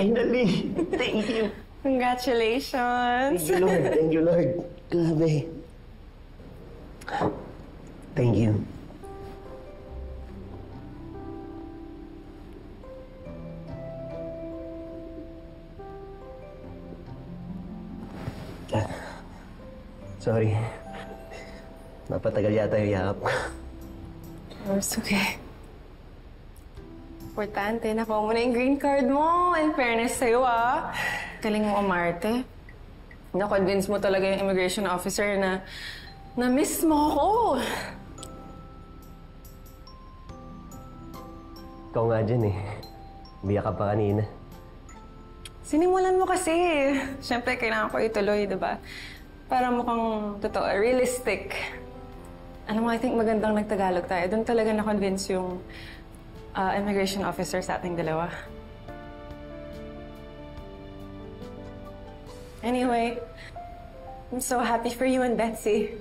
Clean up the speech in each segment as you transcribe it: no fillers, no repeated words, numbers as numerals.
Finally! Thank you! Congratulations! Thank you, Lord. Thank you, Lord. Grabe. Thank you. Sorry. Napatagal yata yung yakap ko. Oh, it's okay. Importante, nakuha mo na yung green card mo. In fairness sa'yo, ah. Galing mo umarte. Na-convince mo talaga yung immigration officer na na-miss mo ako. Ikaw nga dyan eh. Biyak ka pa kanina. Sinimulan mo kasi. Siyempre, kailangan ko ituloy, diba? Para mukhang totoo, realistic. Alam mo, I think magandang nagtagalog tayo. Doon talaga na-convince yung immigration officer sa ating dalawa. Anyway, I'm so happy for you and Betsy.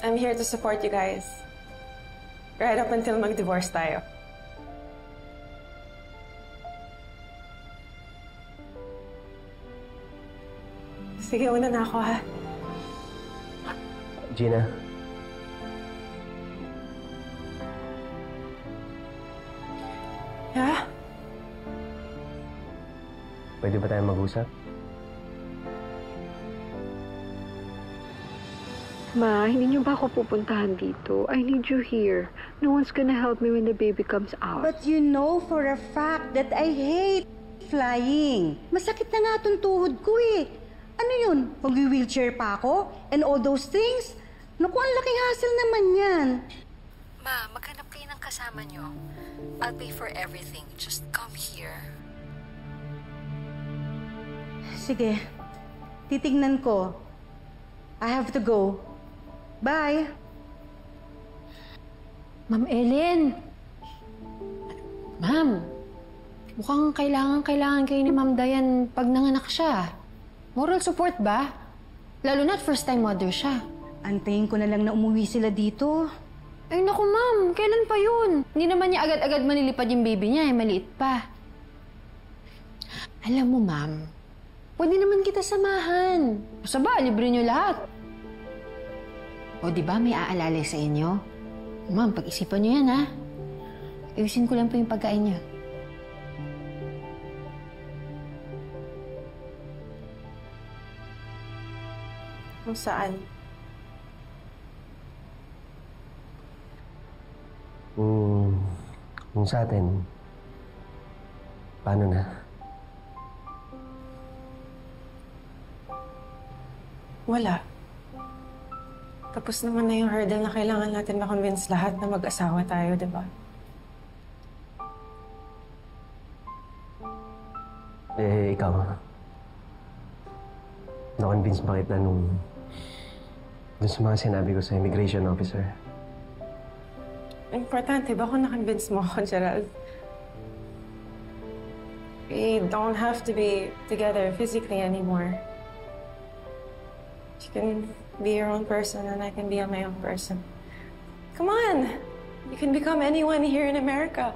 I'm here to support you guys. Right up until mag-divorce tayo. Sige, una na ako, ha? Gina. Yeah? Pwede ba tayong mag-usap? Ma, hindi niyo ba ako pupuntahan dito? I need you here. No one's gonna help me when the baby comes out. But you know for a fact that I hate flying. Masakit na nga itong tuhod ko eh. Ano yun? Mag-wheelchair pa ako? And all those things? Naku, ang laking hassle naman yan. Ma, maghanap kayo ng kasama niyo. I'll pay for everything. Just come here. Sige. Titignan ko. I have to go. Bye. Ma'am Ellen! Ma'am, mukhang kailangan kayo ni Ma'am Dayan pag nanganak siya. Moral support ba? Lalo na't first-time mother siya. Antayin ko na lang na umuwi sila dito. Ay naku ma'am, kailan pa yun? Hindi naman niya agad-agad manilipad yung baby niya, maliit pa. Alam mo ma'am, pwede naman kita samahan. Basta ba, libre niyo lahat. O di ba may aalalay sa inyo? Ma'am, pag-isipan niyo yan ha. Ayusin ko lang po yung pagkain niya. Kung saan? Kung sa atin, paano na? Wala. Tapos naman na yung hurdle na kailangan natin ma-convince lahat na mag-asawa tayo, di ba? Eh, ikaw. Na-convince ba kita nung sa mga sinabi ko sa immigration officer? Importante ba kung na-convince mo ako, Gerald? We don't have to be together physically anymore. You can be your own person and I can be my own person. Come on! You can become anyone here in America.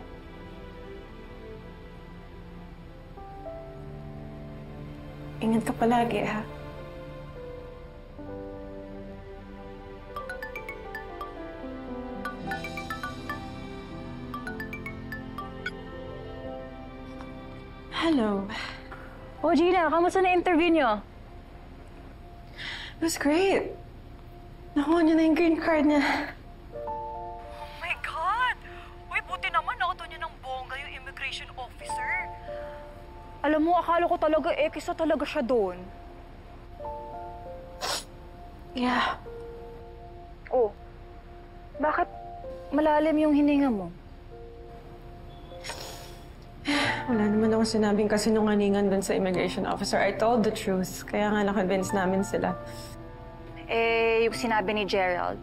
Ingat ka palagi, ha? Hello. Oh, Gina, kamusta na interview niyo? It was great. Nakuha niya na yung green card niya. Oh my God! Uy, buti naman nauto niyo ng bongga yung immigration officer. Alam mo, akala ko talaga kisa talaga siya doon. Yeah. Oh, bakit malalim yung hininga mo? Wala naman akong sinabing kasinungalingan dun sa immigration officer. I told the truth. Kaya nga na-convince namin sila. Yung sinabi ni Gerald,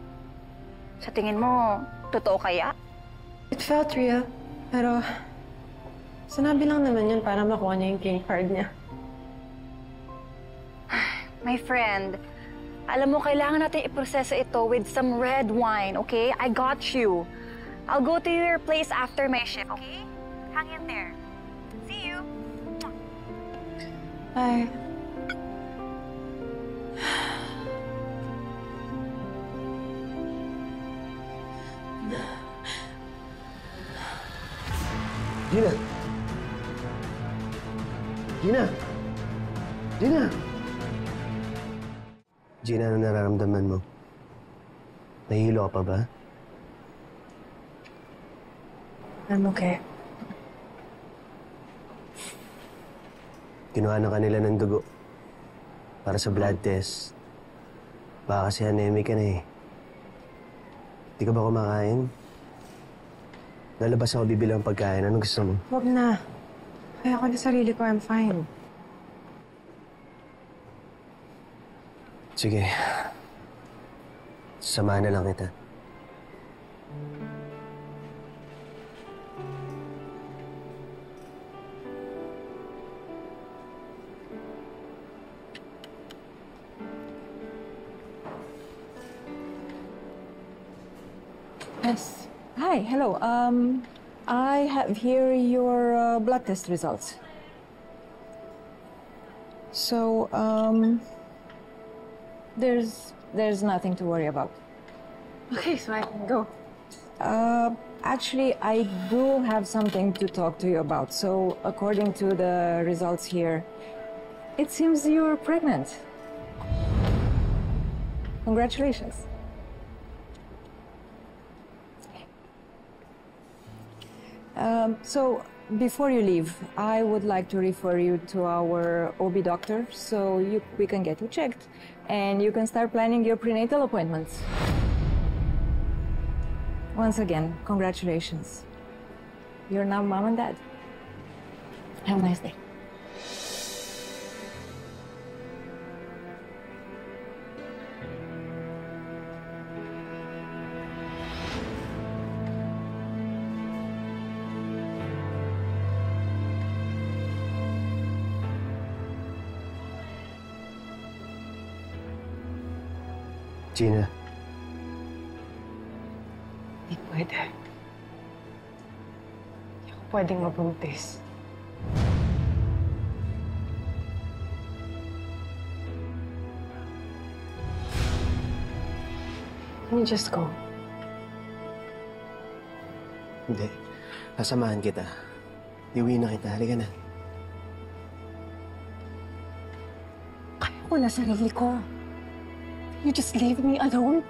sa tingin mo, totoo kaya? It felt real. Pero, sinabi lang naman yun para makuha niya yung green card niya. My friend, alam mo, kailangan natin iproseso ito with some red wine, okay? I got you. I'll go to your place after my shift, okay? Hang in there. See you. Bye. Gina! Gina! Gina! Gina, ano nararamdaman mo? Nahihilo ka pa ba? I'm okay. Kinuha na kanila ng dugo para sa blood test. Baka kasi anemic ka na eh. Di ka ba kumakain? Lalabas ako bibilang pagkain. Anong gusto mo? Huwag na. Kaya ako na sarili ko, I'm fine. Sige. Samahan na lang kita. Yes. Hi, hello. I have here your blood test results. So, there's nothing to worry about. Okay, so I can go. Actually, I do have something to talk to you about. So, according to the results here, it seems you're pregnant. Congratulations. So, before you leave, I would like to refer you to our OB doctor so we can get you checked and you can start planning your prenatal appointments. Once again, congratulations. You're now mom and dad. Have a nice day. Gina. Hindi pwede. Hindi ako pwedeng mabuntis. Can you just go? Hindi. Sasamahan kita. Iuwi na kita. Halika na. Kaya ko na sarili ko. You just leave me alone?